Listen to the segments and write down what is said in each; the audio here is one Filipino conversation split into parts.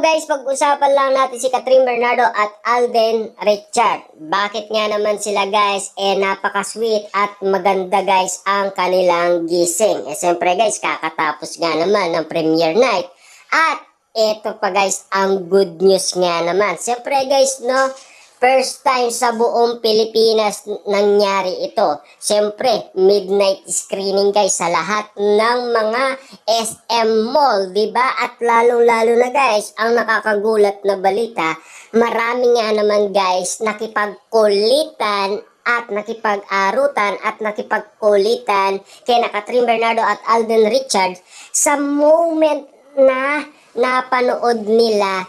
guys, pag-usapan lang natin si Kathryn Bernardo at Alden Richard. Bakit nga naman sila guys, napaka-sweet at maganda guys ang kanilang gising. Siyempre guys, kakatapos nga naman ng premiere night. At eto pa guys, ang good news nga naman. Siyempre guys, no, first time sa buong Pilipinas nangyari ito. Siyempre, midnight screening guys sa lahat ng mga SM Mall, diba? At lalong-lalo na guys, ang nakakagulat na balita, marami nga naman guys nakipagkulitan at nakipag-arutan at nakipagkulitan kay Kathryn Bernardo at Alden Richard sa moment na napanood nila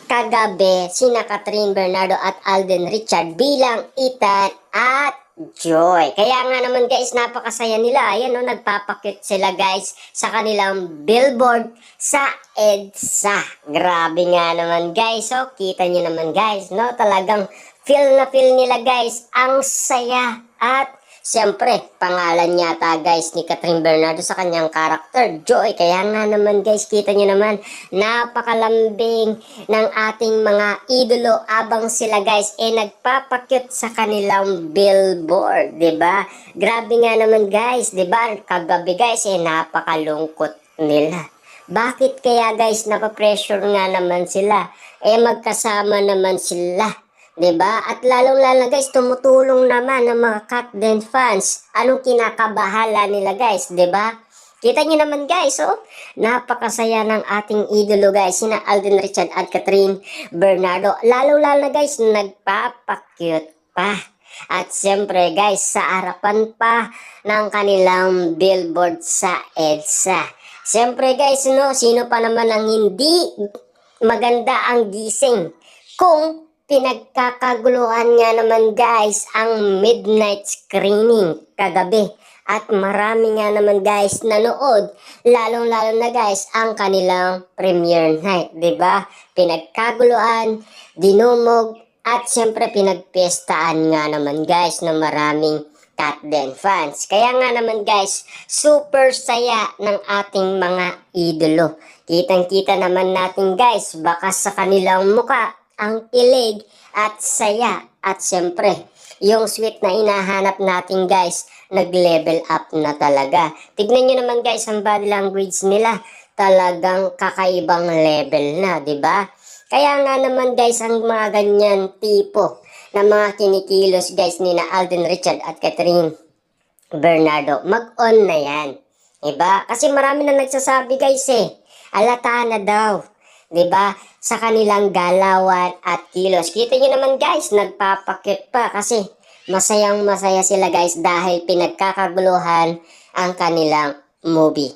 kagabi sina Kathryn Bernardo at Alden Richard bilang Ethan at Joy. Kaya nga naman guys, napakasaya nila. Ayan o, nagpapakit sila guys sa kanilang billboard sa EDSA. Grabe nga naman guys. So, kita nyo naman guys, no? Talagang feel na feel nila guys ang saya. At siyempre, pangalan yata guys ni Kathryn Bernardo sa kanyang karakter, Joy. Kaya nga naman guys, kita nyo naman, napakalambing ng ating mga idolo abang sila guys nagpapakyut sa kanilang billboard, ba? Diba? Grabe nga naman guys, ba? Diba? Kagabi guys, napakalungkot nila. Bakit kaya guys, napapressure nga naman sila? Magkasama naman sila. Diba? At lalong-lalo guys, tumutulong naman ng mga Katden fans. Anong kinakabahala nila guys, diba? Kita nyo naman guys, oh. Napakasaya ng ating idolo guys, sina Alden Richard at Kathryn Bernardo. Lalong-lalo guys, nagpapakyut pa. At siyempre guys, sa harapan pa ng kanilang billboard sa EDSA. Siyempre guys, no, sino pa naman ang hindi maganda ang gising kung pinagkakaguluhan nga naman guys ang midnight screening kagabi. At marami nga naman guys nanood, lalong-lalo na guys ang kanilang premiere night, 'di ba? Pinagkaguluhan, dinumog at siyempre pinagpiestaan nga naman guys ng maraming Katden fans. Kaya nga naman guys, super saya ng ating mga idolo. Kitang-kita naman natin guys, bakas sa kanilang muka ang kilig at saya. At siyempre, yung sweet na hinahanap natin guys, nag-level up na talaga. Tignan nyo naman guys ang body language nila. Talagang kakaibang level na, ba? Diba? Kaya nga naman guys, ang mga ganyan tipo na mga kinikilos guys ni na Alden Richard at Kathryn Bernardo, mag-on na yan. Diba? Kasi marami na nagsasabi guys alata na daw. 'Di ba? Sa kanilang galawan at kilos. Kita niyo naman guys, nagpapakit pa kasi masayang masaya sila guys dahil pinagkakaguluhan ang kanilang movie.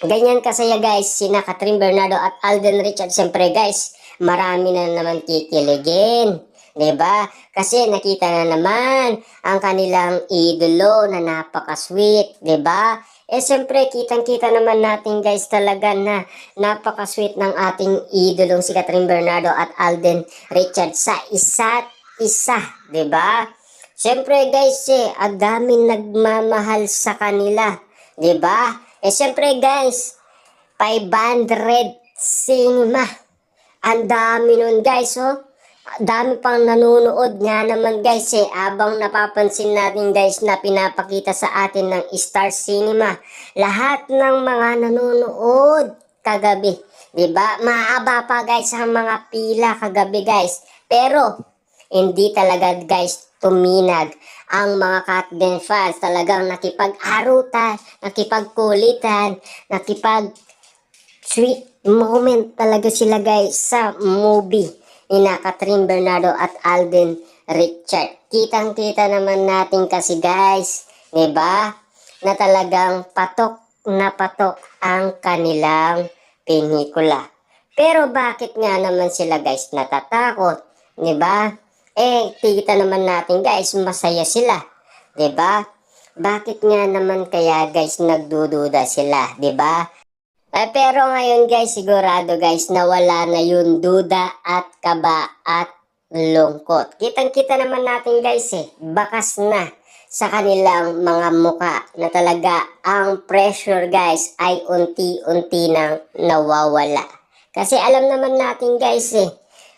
Ganyan kasaya guys sina Kathryn Bernardo at Alden Richard. Siyempre guys, marami na naman kikiligin. 'Di ba? Kasi nakita na naman ang kanilang idolo na napaka-sweet, 'di ba? Siyempre, kitang-kita naman natin guys talaga na napaka-sweet ng ating idolong si Kathryn Bernardo at Alden Richard sa isa't isa, 'di ba? Siyempre guys, ang daming nagmamahal sa kanila, 'di ba? Siyempre guys, 500 cinema. Ang dami nun guys, oh. Dami pang nanonood nga naman guys abang napapansin natin guys na pinapakita sa atin ng Star Cinema lahat ng mga nanonood kagabi, 'di ba? Mahaba pa guys ang mga pila kagabi guys, pero hindi talaga guys tuminag ang mga Katden fans. Talagang nakipag-arutan, nakipagkulitan, sweet moment talaga sila guys sa movie ni Kathryn Bernardo at Alden Richard. Kitang-kita naman natin kasi guys, 'di ba? Na talagang patok na patok ang kanilang pelikula. Pero bakit nga naman sila guys natatakot, 'di ba? Kita naman natin guys, masaya sila, 'di ba? Bakit nga naman kaya guys nagdududa sila, 'di ba? Pero ngayon guys, sigurado guys, nawala na yung duda at kaba at lungkot. Kitang-kita naman natin guys bakas na sa kanilang mga muka na talaga ang pressure guys ay unti-unti nang nawawala. Kasi alam naman natin guys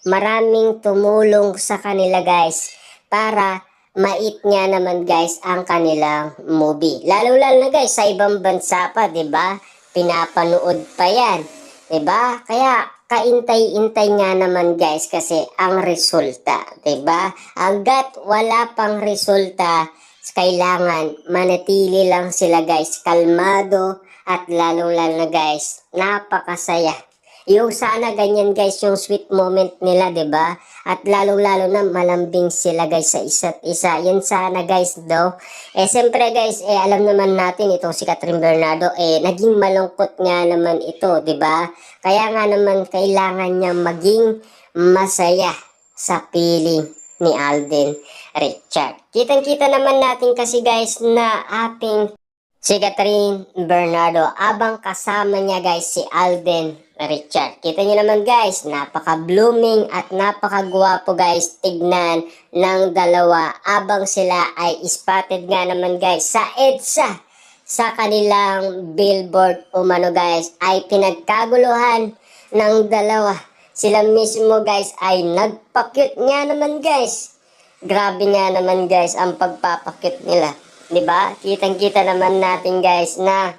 maraming tumulong sa kanila guys para mait nga naman guys ang kanilang movie. Lalo-lalo na guys sa ibang bansa pa, 'di ba? Pinapanood pa 'yan, 'di ba? Kaya kaintay-intay nga naman guys kasi ang resulta, 'di ba? Hangga't wala pang resulta, kailangan manatili lang sila guys kalmado at lalong-lalo na guys napakasaya. Yung sana ganyan guys yung sweet moment nila, 'di ba? At lalong-lalo na malambing sila guys sa isa't isa. Yan sana guys daw. Siyempre guys, alam naman natin itong si Catherine Bernardo naging malungkot nga naman ito, 'di ba? Kaya nga naman kailangan niya maging masaya sa piling ni Alden Richard. Kitang-kita naman natin kasi guys na ating si Catherine Bernardo abang kasama niya guys si Alden Richard. Kita niyo naman guys, napaka-blooming at napaka-gwapo guys tignan ng dalawa abang sila ay spotted nga naman guys sa EDSA sa kanilang billboard umano guys ay pinagkaguluhan ng dalawa. Sila mismo guys ay nagpa-cute nga naman guys. Grabe nga naman guys ang pagpapakit nila. 'Di ba? Kitang-kita naman natin guys na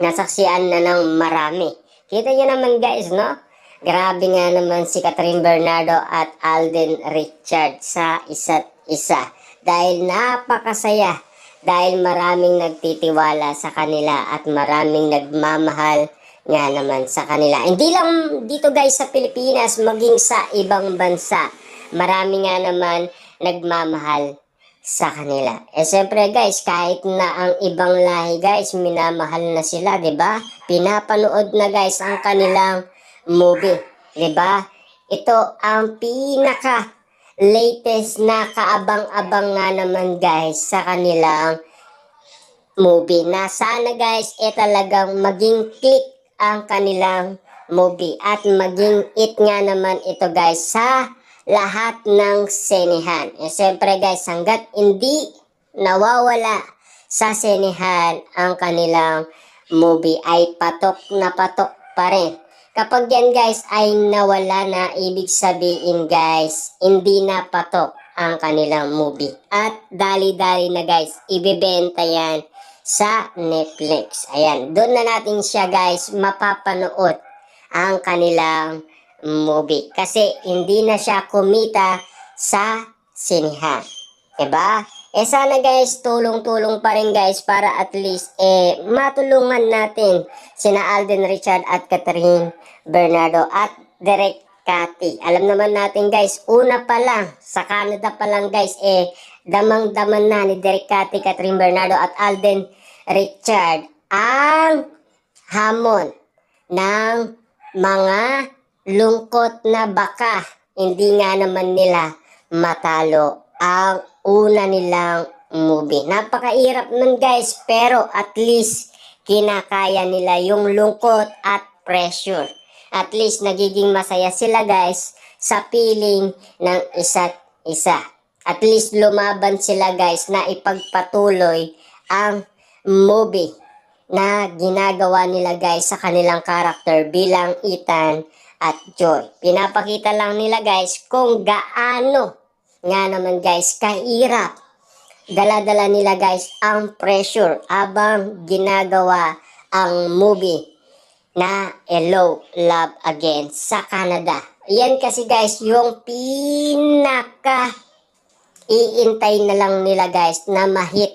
nasaksihan na ng marami. Kita niyo naman guys, no? Grabe nga naman si Catherine Bernardo at Alden Richard sa isa't isa. Dahil napakasaya. Dahil maraming nagtitiwala sa kanila at maraming nagmamahal nga naman sa kanila. Hindi lang dito guys sa Pilipinas, maging sa ibang bansa. Marami nga naman nagmamahal sa kanila. Siyempre guys, kahit na ang ibang lahi guys, minamahal na sila, 'di ba? Pinapanood na guys ang kanilang movie, 'di ba? Ito ang pinaka latest na kaabang-abang nga naman guys sa kanilang movie. Na sana guys, talagang maging click ang kanilang movie at maging it nga naman ito guys sa lahat ng senehan. Siyempre guys, hanggat hindi nawawala sa senehan ang kanilang movie ay patok na patok pa rin. Kapag yan guys ay nawala na, ibig sabihin guys, hindi na patok ang kanilang movie. At dali-dali na guys, ibebenta yan sa Netflix. Ayan, doon na natin siya guys mapapanood ang kanilang movie. Kasi hindi na siya kumita sa sinihan. Diba? Sana guys, tulong-tulong pa rin guys para at least matulungan natin sina Alden Richard at Catherine Bernardo at Direk Cathy. Alam naman natin guys, una pa lang, sa Canada pa lang guys, damang-daman na ni Direk Cathy, Catherine Bernardo at Alden Richard ang hamon ng mga lungkot na baka hindi nga naman nila matalo ang una nilang movie. Napakahirap nun guys, pero at least kinakaya nila yung lungkot at pressure. At least nagiging masaya sila guys sa piling ng isa't isa. At least lumaban sila guys na ipagpatuloy ang movie na ginagawa nila guys sa kanilang karakter bilang Ethan at Joy. Pinapakita lang nila guys kung gaano nga naman guys kahirap dala-dala nila guys ang pressure abang ginagawa ang movie na Hello, Love Again sa Canada. Yan kasi guys yung pinaka iintay na lang nila guys na mahit.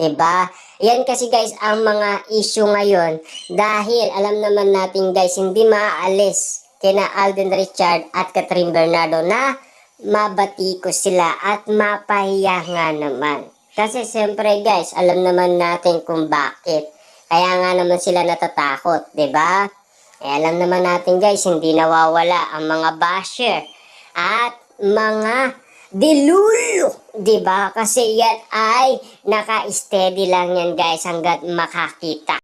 Diba? Yan kasi guys ang mga issue ngayon dahil alam naman natin guys hindi maaalis kina Alden Richard at Catherine Bernardo na mabatikos sila at mapahiya nga naman. Kasi siyempre guys, alam naman natin kung bakit. Kaya nga naman sila natatakot, 'di ba? Alam naman natin guys, hindi nawawala ang mga basher at mga dilulo, 'di ba? Kasi yan ay naka-steady lang yan guys hanggat makakita